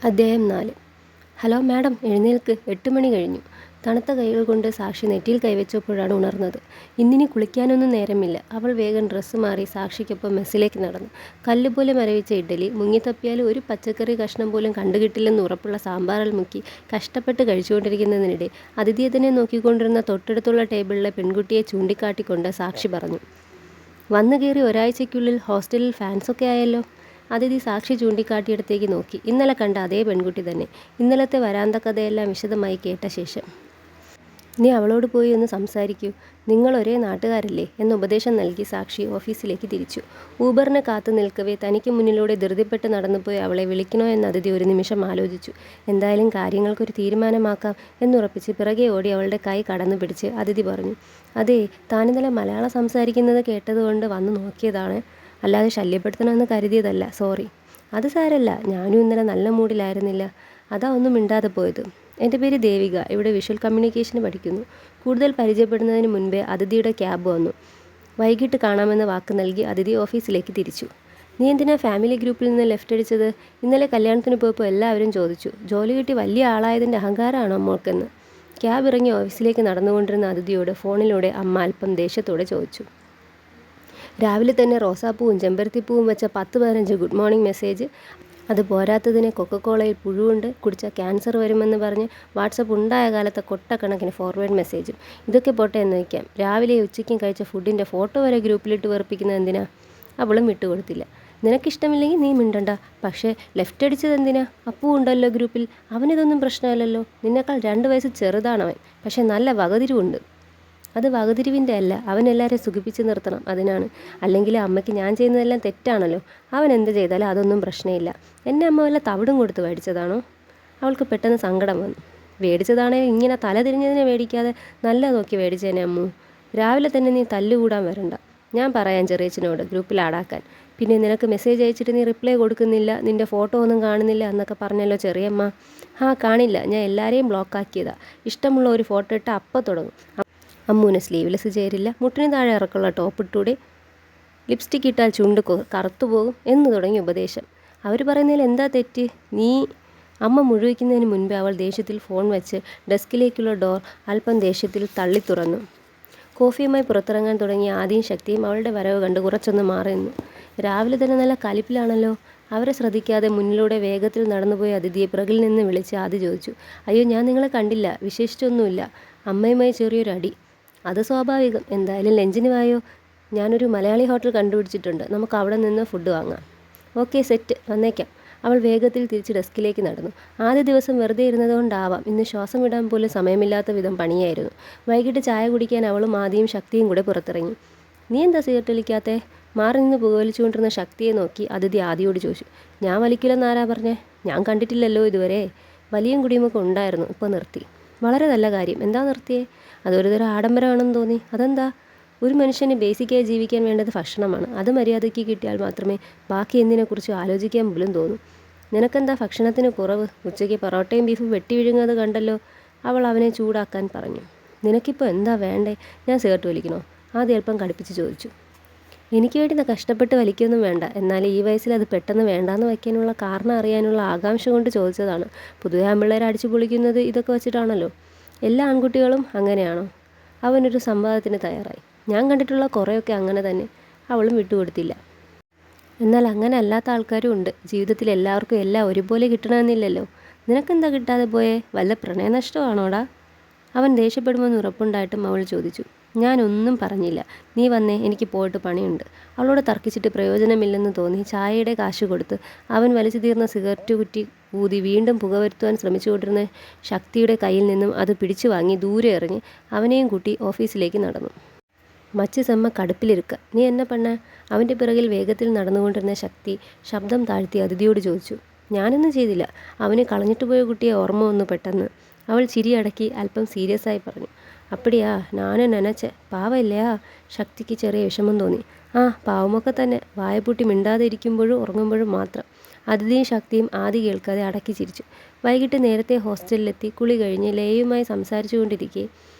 അധ്യായം 4. Hello madam, എഴുന്നേൽക്ക്, 8 മണി കഴിഞ്ഞു. തണുത്ത കൈകൾ കൊണ്ട് സാക്ഷി നെറ്റിയിൽ കൈവച്ചപ്പോഴാണ് ഉണർന്നത്. ഇന്നിനി കുളിക്കാനൊന്നും നേരമില്ല. അവൾ വേഗം ഡ്രസ്സ് മാറി സാക്ഷിക്കൊപ്പം മെസ്സിലേക്ക് നടന്നു. കല്ലുപോലെ മരവിച്ച ഇഡ്ഡലി, മുങ്ങിത്തപ്പിയാലും ഒരു പച്ചക്കറി കഷ്ണം പോലും കണ്ടുകിട്ടില്ലെന്ന് ഉറപ്പുള്ള സാമ്പാറിൽ മുക്കി കഷ്ടപ്പെട്ട് കഴിച്ചുകൊണ്ടിരിക്കുന്നതിനിടെ അതിഥിയെ തന്നെ നോക്കിക്കൊണ്ടിരുന്ന തൊട്ടടുത്തുള്ള ടേബിളിലെ പെൺകുട്ടിയെ ചൂണ്ടിക്കാട്ടിക്കൊണ്ട് സാക്ഷി പറഞ്ഞു, വന്നു കയറി ഒരാഴ്ചയ്ക്കുള്ളിൽ ഹോസ്റ്റലിൽ ഫാൻസൊക്കെ ആയല്ലോ. അതിഥി സാക്ഷി ചൂണ്ടിക്കാട്ടിയിടത്തേക്ക് നോക്കി. ഇന്നലെ കണ്ട അതേ പെൺകുട്ടി തന്നെ. ഇന്നലത്തെ വരാന്തക്കഥയെല്ലാം വിശദമായി കേട്ട ശേഷം, നീ അവളോട് പോയി ഒന്ന് സംസാരിക്കൂ, നിങ്ങൾ ഒരേ നാട്ടുകാരല്ലേ എന്ന് ഉപദേശം നൽകി സാക്ഷി ഓഫീസിലേക്ക് തിരിച്ചു. ഊബറിനെ കാത്തു നിൽക്കവേ തനിക്ക് മുന്നിലൂടെ ധൃതിപ്പെട്ട് നടന്നുപോയി അവളെ വിളിക്കണോ എന്ന് അതിഥി ഒരു നിമിഷം ആലോചിച്ചു. എന്തായാലും കാര്യങ്ങൾക്കൊരു തീരുമാനമാക്കാം എന്നുറപ്പിച്ച് പിറകെ ഓടി അവളുടെ കൈ കടന്നു പിടിച്ച് അതിഥി പറഞ്ഞു, അതെ, താനിന്നലെ മലയാളം സംസാരിക്കുന്നത് കേട്ടതുകൊണ്ട് വന്നു നോക്കിയതാണ്, അല്ലാതെ ശല്യപ്പെടുത്തണമെന്ന് കരുതിയതല്ല, സോറി. അത് സാരല്ല, ഞാനും ഇന്നലെ നല്ല മൂഡിലായിരുന്നില്ല, അതാ ഒന്നും മിണ്ടാതെ പോയത്. എൻ്റെ പേര് ദേവിക, ഇവിടെ വിഷ്വൽ കമ്മ്യൂണിക്കേഷന് പഠിക്കുന്നു. കൂടുതൽ പരിചയപ്പെടുന്നതിന് മുൻപേ അതിഥിയുടെ ക്യാബ് വന്നു. വൈകിട്ട് കാണാമെന്ന വാക്ക് നൽകി അതിഥി ഓഫീസിലേക്ക് തിരിച്ചു. നീ എന്തിനാ ഫാമിലി ഗ്രൂപ്പിൽ നിന്ന് ലെഫ്റ്റ് അടിച്ചത്? ഇന്നലെ കല്യാണത്തിന് പോയപ്പോൾ എല്ലാവരും ചോദിച്ചു, ജോലി കിട്ടി വലിയ ആളായതിൻ്റെ അഹങ്കാരമാണോ മോൾക്കെന്ന്. ക്യാബ് ഇറങ്ങി ഓഫീസിലേക്ക് നടന്നുകൊണ്ടിരുന്ന അതിഥിയോട് ഫോണിലൂടെ അമ്മ അല്പം ദേഷ്യത്തോടെ ചോദിച്ചു. രാവിലെ തന്നെ റോസാപ്പൂവും ചെമ്പരത്തിപ്പൂവും വെച്ച 10-15 ഗുഡ് മോർണിംഗ് മെസ്സേജ്, അത് പോരാത്തതിന് കൊക്കക്കോളയിൽ പുഴുവുണ്ട്, കുടിച്ചാൽ ക്യാൻസർ വരുമെന്ന് പറഞ്ഞ് വാട്സപ്പ് ഉണ്ടായ കാലത്തെ കൊട്ടക്കണക്കിന് ഫോർവേഡ് മെസ്സേജും. ഇതൊക്കെ പോട്ടെ എന്ന് വയ്ക്കാം, രാവിലെ ഉച്ചയ്ക്കും കഴിച്ച ഫുഡിൻ്റെ ഫോട്ടോ വരെ ഗ്രൂപ്പിലിട്ട് വെറുപ്പിക്കുന്നത് എന്തിനാ? അവളും വിട്ടുകൊടുത്തില്ല. നിനക്കിഷ്ടമില്ലെങ്കിൽ നീ മിണ്ടണ്ട, പക്ഷേ ലെഫ്റ്റ് അടിച്ചത് എന്തിനാ? അപ്പൂ ഉണ്ടല്ലോ ഗ്രൂപ്പിൽ, അവനിതൊന്നും പ്രശ്നമല്ലല്ലോ. നിന്നേക്കാൾ 2 വയസ്സ് ചെറുതാണവൻ, പക്ഷേ നല്ല വകതിരിവുണ്ട്. അത് വകതിരിവിൻ്റെ അല്ല, അവൻ എല്ലാവരെയും സുഖിപ്പിച്ച് നിർത്തണം, അതിനാണ്. അല്ലെങ്കിൽ അമ്മയ്ക്ക് ഞാൻ ചെയ്യുന്നതെല്ലാം തെറ്റാണല്ലോ. അവൻ എന്ത് ചെയ്താലും അതൊന്നും പ്രശ്നമില്ല. എന്നെ അമ്മ വല്ല തവിടും കൊടുത്ത് മേടിച്ചതാണോ? അവൾക്ക് പെട്ടെന്ന് സങ്കടം വന്നു. മേടിച്ചതാണെങ്കിൽ ഇങ്ങനെ തല തിരിഞ്ഞതിനെ മേടിക്കാതെ നല്ല നോക്കി മേടിച്ചേനെ അമ്മു. രാവിലെ തന്നെ നീ തല്ലുകൂടാൻ വരണ്ട. ഞാൻ പറയാം ചെറിയച്ഛനോട് ഗ്രൂപ്പിൽ ആടാക്കാൻ. പിന്നെ നിനക്ക് മെസ്സേജ് അയച്ചിട്ട് നീ റിപ്ലൈ കൊടുക്കുന്നില്ല, നിൻ്റെ ഫോട്ടോ ഒന്നും കാണുന്നില്ല എന്നൊക്കെ പറഞ്ഞല്ലോ ചെറിയമ്മ. കാണില്ല, ഞാൻ എല്ലാവരെയും ബ്ലോക്കാക്കിയതാ. ഇഷ്ടമുള്ള ഒരു ഫോട്ടോ ഇട്ട് അപ്പം തുടങ്ങും. അമ്മൂന് സ്ലീവ്ലെസ് ചേരില്ല, മുട്ടിന് താഴെ ഇറക്കുള്ള ടോപ്പ് ഇട്ടൂടെ, ലിപ്സ്റ്റിക് ഇട്ടാൽ ചുണ്ട് കറുത്തു പോകും എന്ന് തുടങ്ങി ഉപദേശം. അവർ പറയുന്നതിൽ എന്താ തെറ്റ്? നീ അമ്മ മുഴുവിക്കുന്നതിന് മുൻപേ അവൾ ദേഷ്യത്തിൽ ഫോൺ വെച്ച് ഡെസ്കിലേക്കുള്ള ഡോർ അല്പം ദേഷ്യത്തിൽ തള്ളി തുറന്നു. കോഫിയുമായി പുറത്തിറങ്ങാൻ തുടങ്ങിയ ആദ്യം ശക്തിയും അവളുടെ വരവ് കണ്ട് കുറച്ചൊന്ന് മാറി നിന്നു. രാവിലെ തന്നെ നല്ല കലിപ്പിലാണല്ലോ. അവരെ ശ്രദ്ധിക്കാതെ മുന്നിലൂടെ വേഗത്തിൽ നടന്നുപോയ അതിഥിയെ പിറകിൽ നിന്ന് വിളിച്ച് ആദ്യം ചോദിച്ചു, അയ്യോ, ഞാൻ നിങ്ങളെ കണ്ടില്ല, വിശേഷിച്ചൊന്നുമില്ല. അമ്മയുമായി ചെറിയൊരടി. അത് സ്വാഭാവികം. എന്തായാലും ലഞ്ചിന് വായോ, ഞാനൊരു മലയാളി ഹോട്ടൽ കണ്ടുപിടിച്ചിട്ടുണ്ട്, നമുക്ക് അവിടെ നിന്ന് ഫുഡ് വാങ്ങാം. ഓക്കെ, സെറ്റ്, വന്നേക്കാം. അവൾ വേഗത്തിൽ തിരിച്ച് ഡെസ്കിലേക്ക് നടന്നു. ആദ്യ ദിവസം വെറുതെ ഇരുന്നതുകൊണ്ടാവാം ഇന്ന് ശ്വാസം വിടാൻ പോലും സമയമില്ലാത്ത വിധം പണിയായിരുന്നു. വൈകിട്ട് ചായ കുടിക്കാൻ അവളും ആദിയും ശക്തിയും കൂടെ പുറത്തിറങ്ങി. നീ എന്താ സിഗരറ്റ് വലിക്കാത്തേ? മാറി നിന്ന് പുകവലിച്ചുകൊണ്ടിരുന്ന ശക്തിയെ നോക്കി അതിഥി ആദിയോട് ചോദിച്ചു. ഞാൻ വലിക്കില്ലെന്ന് ആരാ പറഞ്ഞേ? ഞാൻ കണ്ടിട്ടില്ലല്ലോ ഇതുവരെ. വലിയും കുടിയുമൊക്കെ ഉണ്ടായിരുന്നു, ഇപ്പോൾ നിർത്തി. വളരെ നല്ല കാര്യം. എന്താ നിർത്തിയേ? അതൊരു തരം ആഡംബരമാണെന്ന് തോന്നി. അതെന്താ? ഒരു മനുഷ്യന് ബേസിക്കായി ജീവിക്കാൻ വേണ്ടത് ഭക്ഷണമാണ്. അത് മര്യാദയ്ക്ക് കിട്ടിയാൽ മാത്രമേ ബാക്കി എന്തിനെക്കുറിച്ച് ആലോചിക്കാൻ പോലും തോന്നൂ. നിനക്കെന്താ ഭക്ഷണത്തിന് കുറവ്? ഉച്ചയ്ക്ക് പൊറോട്ടയും ബീഫും വെട്ടി വിഴുങ്ങുന്നത് കണ്ടല്ലോ. അവൾ അവനെ ചൂടാക്കാൻ പറഞ്ഞു. നിനക്കിപ്പോൾ എന്താ വേണ്ടേ? ഞാൻ സിഗരറ്റ് വലിക്കണോ? ആദ്യം അല്പം കടുപ്പിച്ച് ചോദിച്ചു. എനിക്ക് വേണ്ടി കഷ്ടപ്പെട്ട് വലിക്കൊന്നും വേണ്ട, എന്നാൽ ഈ വയസ്സിൽ അത് പെട്ടെന്ന് വേണ്ടാന്ന് വയ്ക്കാനുള്ള കാരണം അറിയാനുള്ള ആകാംക്ഷ കൊണ്ട് ചോദിച്ചതാണ്. പൊതുവെ ആൺപിള്ളേർ അടിച്ചു പൊളിക്കുന്നത് ഇതൊക്കെ വെച്ചിട്ടാണല്ലോ. എല്ലാ ആൺകുട്ടികളും അങ്ങനെയാണോ? അവനൊരു സംവാദത്തിന് തയ്യാറായി. ഞാൻ കണ്ടിട്ടുള്ള കുറേയൊക്കെ അങ്ങനെ തന്നെ. അവളും വിട്ടുകൊടുത്തില്ല. എന്നാൽ അങ്ങനെ അല്ലാത്ത ആൾക്കാരും ഉണ്ട്. ജീവിതത്തിൽ എല്ലാവർക്കും എല്ലാം ഒരുപോലെ കിട്ടണമെന്നില്ലല്ലോ. നിനക്കെന്താ കിട്ടാതെ പോയേ? വല്ല പ്രണയനഷ്ടമാണോടാ? അവൻ ദേഷ്യപ്പെടുമെന്ന് ഉറപ്പുണ്ടായിട്ടും അവൾ ചോദിച്ചു. ഞാനൊന്നും പറഞ്ഞില്ല. നീ വന്നേ, എനിക്ക് പോയിട്ട് പണിയുണ്ട്. അവളോട് തർക്കിച്ചിട്ട് പ്രയോജനമില്ലെന്ന് തോന്നി ചായയുടെ കാശ് കൊടുത്ത് അവൻ വലിച്ചു തീർന്ന സിഗരറ്റ് കുറ്റി ഊതി വീണ്ടും പുകവരുത്തുവാൻ ശ്രമിച്ചുകൊണ്ടിരുന്ന ശക്തിയുടെ കയ്യിൽ നിന്നും അത് പിടിച്ചു വാങ്ങി ദൂരെ എറിഞ്ഞ് അവനെയും കൂട്ടി ഓഫീസിലേക്ക് നടന്നു. മച്ച് സെമ്മ കടുപ്പിലിരുക്ക, നീ എന്നെ പണ്ണ? അവൻ്റെ പിറകിൽ വേഗത്തിൽ നടന്നുകൊണ്ടിരുന്ന ശക്തി ശബ്ദം താഴ്ത്തി അതിഥിയോട് ചോദിച്ചു. ഞാനൊന്നും ചെയ്തില്ല. അവന് കളഞ്ഞിട്ട് പോയ കുട്ടിയെ ഓർമ്മ വന്നു പെട്ടെന്ന്. അവൾ ചിരി അടക്കി അല്പം സീരിയസ് ആയി പറഞ്ഞു. അപ്പടിയാ, ഞാനും നനച്ചേ. പാവമില്ലയാ? ശക്തിക്ക് ചെറിയ വിഷമം തോന്നി. പാവമൊക്കെ തന്നെ. വായപൂട്ടി മിണ്ടാതെ ഇരിക്കുമ്പോഴും ഉറങ്ങുമ്പോഴും മാത്രം. അതിഥിയും ശക്തിയും ആദ്യം കേൾക്കാതെ അടക്കി ചിരിച്ചു. വൈകിട്ട് നേരത്തെ ഹോസ്റ്റലിലെത്തി കുളി കഴിഞ്ഞ് ലയയുമായി സംസാരിച്ചു കൊണ്ടിരിക്കെ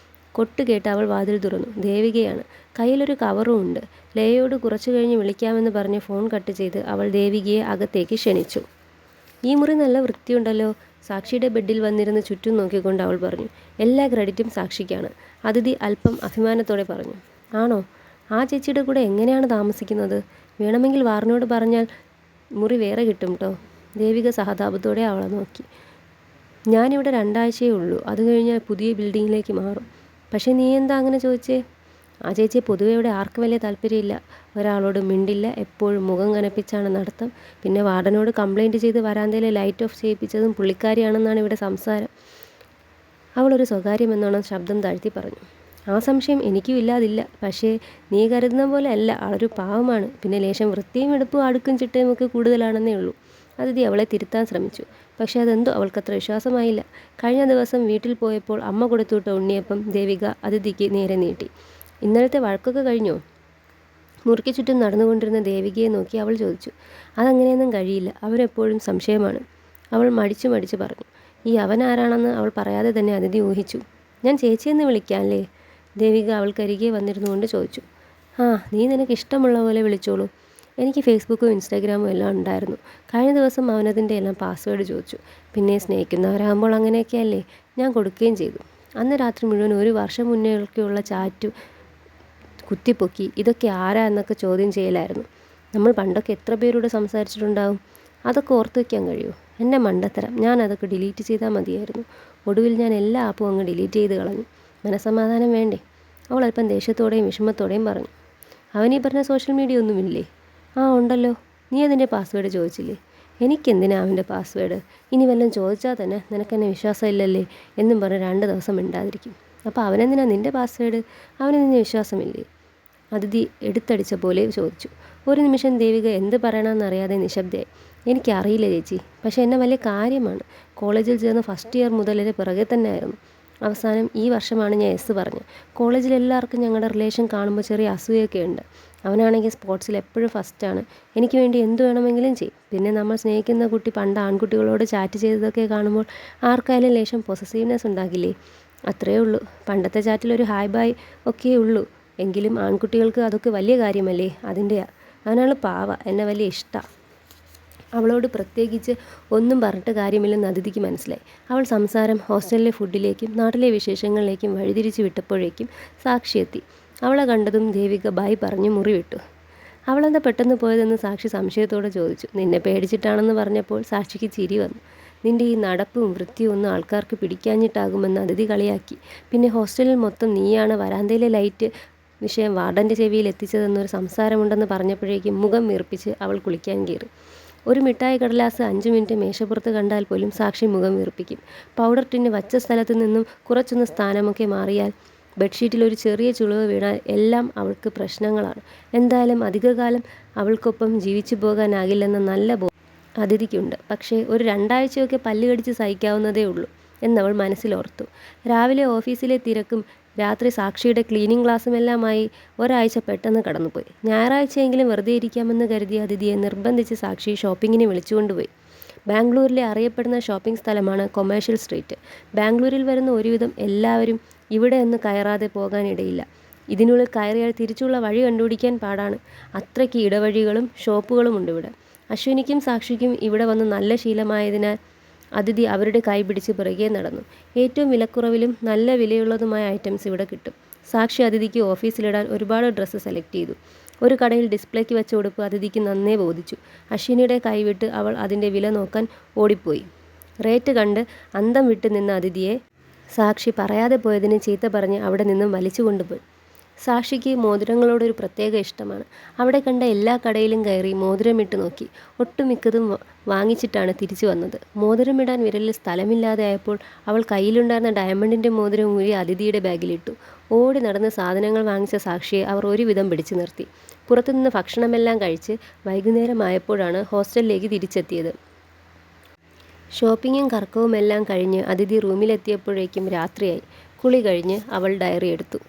കൊട്ട് കേട്ട് അവൾ വാതിൽ തുറന്നു. ദേവികയാണ്. കയ്യിലൊരു കവറും ഉണ്ട്. ലയയോട് കുറച്ചു കഴിഞ്ഞ് വിളിക്കാമെന്ന് പറഞ്ഞ് ഫോൺ കട്ട് ചെയ്ത് അവൾ ദേവികയെ അകത്തേക്ക് ക്ഷണിച്ചു. ഈ മുറി നല്ല വൃത്തിയുണ്ടല്ലോ. സാക്ഷിയുടെ ബെഡിൽ വന്നിരുന്ന് ചുറ്റും നോക്കിക്കൊണ്ട് അവൾ പറഞ്ഞു. എല്ലാ ക്രെഡിറ്റും സാക്ഷിക്കാണ്. അതിഥി അല്പം അഭിമാനത്തോടെ പറഞ്ഞു. ആണോ? ആ ചേച്ചിയുടെ കൂടെ എങ്ങനെയാണ് താമസിക്കുന്നത്? വേണമെങ്കിൽ വാറിനോട് പറഞ്ഞാൽ മുറി വേറെ കിട്ടും കേട്ടോ. ദേവിക സഹതാപത്തോടെ അവളെ നോക്കി. ഞാനിവിടെ 2 ആഴ്ചയേ ഉള്ളൂ. അത് കഴിഞ്ഞാൽ പുതിയ ബിൽഡിങ്ങിലേക്ക് മാറും. പക്ഷേ നീ എന്താ അങ്ങനെ ചോദിച്ചേ? ആ ചേച്ചിയെ പൊതുവെ ഇവിടെ ആർക്കും വലിയ താല്പര്യമില്ല. ഒരാളോട് മിണ്ടില്ല, എപ്പോഴും മുഖം കനപ്പിച്ചാണ് നടത്തം. പിന്നെ വാർഡനോട് കംപ്ലൈൻറ്റ് ചെയ്ത് വരാന്തയിലെ ലൈറ്റ് ഓഫ് ചെയ്യിപ്പിച്ചതും പുള്ളിക്കാരിയാണെന്നാണ് ഇവിടെ സംസാരം. അവളൊരു സ്വകാര്യമെന്നോണം ശബ്ദം താഴ്ത്തി പറഞ്ഞു. ആ സംശയം എനിക്കും ഇല്ലാതില്ല. പക്ഷേ നീ കരുതുന്ന പോലെ അല്ല, ആളൊരു പാവമാണ്. പിന്നെ ലേശം വൃത്തിയും എടുപ്പും അടുക്കും ചിട്ടയും ഒക്കെ കൂടുതലാണെന്നേ ഉള്ളൂ. അതിഥി അവളെ തിരുത്താൻ ശ്രമിച്ചു. പക്ഷേ അതെന്തോ അവൾക്കത്ര വിശ്വാസമായില്ല. കഴിഞ്ഞ ദിവസം വീട്ടിൽ പോയപ്പോൾ അമ്മ കൊടുത്തുവിട്ട ഉണ്ണിയപ്പം ദേവിക അതിഥിക്ക് നേരെ നീട്ടി. ഇന്നലത്തെ വഴക്കൊക്കെ കഴിഞ്ഞോ? മുറിക്ക് ചുറ്റും നടന്നുകൊണ്ടിരുന്ന ദേവികയെ നോക്കി അവൾ ചോദിച്ചു. അതങ്ങനെയൊന്നും കഴിയില്ല. അവരെപ്പോഴും സംശയമാണ്. അവൾ മടിച്ചു മടിച്ചു പറഞ്ഞു. ഈ അവൻ ആരാണെന്ന് അവൾ പറയാതെ തന്നെ അതിഥി ഊഹിച്ചു. ഞാൻ ചേച്ചിയെന്ന് വിളിക്കാം അല്ലേ? ദേവിക അവൾക്കരികെ വന്നിരുന്നു കൊണ്ട് ചോദിച്ചു. ആ, നീ നിനക്ക് ഇഷ്ടമുള്ള പോലെ വിളിച്ചോളൂ. എനിക്ക് ഫേസ്ബുക്കും ഇൻസ്റ്റാഗ്രാമും എല്ലാം ഉണ്ടായിരുന്നു. കഴിഞ്ഞ ദിവസം അവനതിൻ്റെ എല്ലാം പാസ്വേഡ് ചോദിച്ചു. പിന്നെ സ്നേഹിക്കുന്നവരാകുമ്പോൾ അങ്ങനെയൊക്കെയല്ലേ, ഞാൻ കൊടുക്കുകയും ചെയ്തു. അന്ന് രാത്രി മുഴുവൻ 1 വർഷം മുന്നേയൊക്കെയുള്ള ചാറ്റ് കുത്തിപ്പൊക്കി ഇതൊക്കെ ആരാ എന്നൊക്കെ ചോദ്യം ചെയ്യലായിരുന്നു. നമ്മൾ പണ്ടൊക്കെ എത്ര പേരോട് സംസാരിച്ചിട്ടുണ്ടാവും? അതൊക്കെ ഓർത്ത് വയ്ക്കാൻ കഴിയുമോ? എൻ്റെ മണ്ടത്തരം. ഞാൻ അതൊക്കെ ഡിലീറ്റ് ചെയ്താൽ മതിയായിരുന്നു. ഒടുവിൽ ഞാൻ എല്ലാ ആപ്പും അങ്ങ് ഡിലീറ്റ് ചെയ്ത് കളഞ്ഞു. മനസ്സമാധാനം വേണ്ടേ? അവൾ അല്പം ദേഷ്യത്തോടെയും വിഷമത്തോടെയും പറഞ്ഞു. അവനീ പറഞ്ഞ സോഷ്യൽ മീഡിയ ഒന്നുമില്ലേ? ആ ഉണ്ടല്ലോ. നീ അതിൻ്റെ പാസ്വേഡ് ചോദിച്ചില്ലേ? എനിക്കെന്തിനാ അവൻ്റെ പാസ്വേഡ്? ഇനി വല്ലതും ചോദിച്ചാൽ തന്നെ നിനക്കെന്നെ വിശ്വാസമില്ലല്ലേ എന്നും പറഞ്ഞ് 2 ദിവസം മിണ്ടാതിരിക്കും. അപ്പോൾ അവനെന്തിനാ നിൻ്റെ പാസ്വേഡ്? അവന് നിന്നെ വിശ്വാസമില്ലേ? അതിഥി എടുത്തടിച്ച പോലെ ചോദിച്ചു. ഒരു നിമിഷം ദേവിക എന്ത് പറയണമെന്നറിയാതെ നിശബ്ദയായി. എനിക്കറിയില്ല ചേച്ചി, പക്ഷേ എന്നെ വലിയ കാര്യമാണ്. കോളേജിൽ ചേർന്ന് ഫസ്റ്റ് ഇയർ മുതലേ പിറകെ തന്നെ ആയിരുന്നു. അവസാനം ഈ വർഷമാണ് ഞാൻ എസ് പറഞ്ഞത്. കോളേജിൽ എല്ലാവർക്കും ഞങ്ങളുടെ റിലേഷൻ കാണുമ്പോൾ ചെറിയ അസൂയൊക്കെ ഉണ്ട്. അവനാണെങ്കിൽ സ്പോർട്സിൽ എപ്പോഴും ഫസ്റ്റാണ്. എനിക്ക് വേണ്ടി എന്ത് വേണമെങ്കിലും ചെയ്യും. പിന്നെ നമ്മൾ സ്നേഹിക്കുന്ന കുട്ടി പണ്ട് ആൺകുട്ടികളോട് ചാറ്റ് ചെയ്തതൊക്കെ കാണുമ്പോൾ ആർക്കായാലും ലേശം പൊസസീവ്നെസ് ഉണ്ടാകില്ലേ? അത്രയേ ഉള്ളൂ. പണ്ടത്തെ ചാറ്റിലൊരു ഹായ് ബായ് ഒക്കെ ഉള്ളൂ. എങ്കിലും ആൺകുട്ടികൾക്ക് അതൊക്കെ വലിയ കാര്യമല്ലേ? അതിൻ്റെയാ. അവനാൾ പാവ, എന്നെ വലിയ ഇഷ്ടമാണ്. അവളോട് പ്രത്യേകിച്ച് ഒന്നും പറഞ്ഞിട്ട് കാര്യമില്ലെന്ന് അതിഥിക്ക് മനസ്സിലായി. അവൾ സംസാരം ഹോസ്റ്റലിലെ ഫുഡിലേക്കും നാട്ടിലെ വിശേഷങ്ങളിലേക്കും വഴിതിരിച്ചു വിട്ടപ്പോഴേക്കും സാക്ഷി എത്തി. അവളെ കണ്ടതും ദേവിക ബായ് പറഞ്ഞ് മുറി വിട്ടു. അവളെന്താ പെട്ടെന്ന് പോയതെന്ന് സാക്ഷി സംശയത്തോടെ ചോദിച്ചു. നിന്നെ പേടിച്ചിട്ടാണെന്ന് പറഞ്ഞപ്പോൾ സാക്ഷിക്ക് ചിരി വന്നു. നിൻ്റെ ഈ നടപ്പും വൃത്തിയും ഒന്നും ആൾക്കാർക്ക് പിടിക്കാഞ്ഞിട്ടാകുമെന്ന് അതിഥി കളിയാക്കി. പിന്നെ ഹോസ്റ്റലിൽ മൊത്തം നീയാണ് വരാന്തയിലെ ലൈറ്റ് വിഷയം വാർഡൻ്റെ ചെവിയിൽ എത്തിച്ചതെന്നൊരു സംസാരമുണ്ടെന്ന് പറഞ്ഞപ്പോഴേക്കും മുഖം വീർപ്പിച്ച് അവൾ കുളിക്കാൻ കയറി. ഒരു മിഠായി കടലാസ് 5 മിനിറ്റ് മേശപ്പുറത്ത് കണ്ടാൽ പോലും സാക്ഷി മുഖം വീർപ്പിക്കും. പൗഡർ ടിന്ന് വച്ച സ്ഥലത്ത് നിന്നും കുറച്ചൊന്ന് സ്ഥാനമൊക്കെ മാറിയാൽ, ബെഡ്ഷീറ്റിൽ ഒരു ചെറിയ ചുളിവ് വീണാൽ എല്ലാം അവൾക്ക് പ്രശ്നങ്ങളാണ്. എന്തായാലും അധികകാലം അവൾക്കൊപ്പം ജീവിച്ചു പോകാനാകില്ലെന്ന നല്ല അതിഥിക്കുണ്ട്. പക്ഷേ ഒരു 2 ആഴ്ചയൊക്കെ പല്ല് കടിച്ച് സഹിക്കാവുന്നതേ ഉള്ളൂ എന്നവൾ മനസ്സിലോർത്തു. രാവിലെ ഓഫീസിലെ തിരക്കും രാത്രി സാക്ഷിയുടെ ക്ലീനിങ് ക്ലാസ്സുമെല്ലാമായി ഒരാഴ്ച പെട്ടെന്ന് കടന്നുപോയി. ഞായറാഴ്ചയെങ്കിലും വെറുതെ ഇരിക്കാമെന്ന് കരുതിയ അതിഥിയെ നിർബന്ധിച്ച് സാക്ഷി ഷോപ്പിങ്ങിന് വിളിച്ചുകൊണ്ടുപോയി. ബാംഗ്ലൂരിലെ അറിയപ്പെടുന്ന ഷോപ്പിംഗ് സ്ഥലമാണ് കൊമേഴ്ഷ്യൽ സ്ട്രീറ്റ്. ബാംഗ്ലൂരിൽ വരുന്ന ഒരുവിധം എല്ലാവരും ഇവിടെ ഒന്ന് കയറാതെ പോകാനിടയില്ല. ഇതിനുള്ളിൽ കയറിയാൽ തിരിച്ചുള്ള വഴി കണ്ടുപിടിക്കാൻ പാടാണ്. അത്രയ്ക്ക് ഇടവഴികളും ഷോപ്പുകളും ഉണ്ട് ഇവിടെ. അശ്വിനിക്കും സാക്ഷിക്കും ഇവിടെ വന്ന് നല്ല ശീലമായതിനാൽ അതിഥി അവരുടെ കൈ പിടിച്ച് പിറകെ നടന്നു. ഏറ്റവും വിലക്കുറവിലും നല്ല വിലയുള്ളതുമായ ഐറ്റംസ് ഇവിടെ കിട്ടും. സാക്ഷി അതിഥിക്ക് ഓഫീസിലിടാൻ ഒരുപാട് ഡ്രസ്സ് സെലക്ട് ചെയ്തു. ഒരു കടയിൽ ഡിസ്പ്ലേക്ക് വെച്ച ഉടുപ്പ് അതിഥിക്ക് നന്നേ ബോധിച്ചു. അശ്വിനിയുടെ കൈവിട്ട് അവൾ അതിൻ്റെ വില നോക്കാൻ ഓടിപ്പോയി. റേറ്റ് കണ്ട് അന്തം വിട്ട് നിന്ന അതിഥിയെ സാക്ഷി പറയാതെ പോയതിന് ചീത്ത പറഞ്ഞ് അവിടെ നിന്നും വലിച്ചു കൊണ്ടുപോയി. സാക്ഷിക്ക് മോതിരങ്ങളോടൊരു പ്രത്യേക ഇഷ്ടമാണ്. അവിടെ കണ്ട എല്ലാ കടയിലും കയറി മോതിരമിട്ട് നോക്കി. ഒട്ടുമിക്കതും വാങ്ങിച്ചിട്ടാണ് തിരിച്ചു വന്നത്. മോതിരമിടാൻ വിരലിൽ സ്ഥലമില്ലാതെ ആയപ്പോൾ അവൾ കയ്യിലുണ്ടായിരുന്ന ഡയമണ്ടിൻ്റെ മോതിരം ഊരി അതിഥിയുടെ ബാഗിലിട്ടു. ഓടി നടന്ന് സാധനങ്ങൾ വാങ്ങിച്ച സാക്ഷിയെ അവർ ഒരുവിധം പിടിച്ചു നിർത്തി. പുറത്തുനിന്ന് ഭക്ഷണമെല്ലാം കഴിച്ച് വൈകുന്നേരമായപ്പോഴാണ് ഹോസ്റ്റലിലേക്ക് തിരിച്ചെത്തിയത്. ഷോപ്പിങ്ങും കറക്കവുമെല്ലാം കഴിഞ്ഞ് അതിഥി റൂമിലെത്തിയപ്പോഴേക്കും രാത്രിയായി. കുളി കഴിഞ്ഞ് അവൾ ഡയറി എടുത്തു.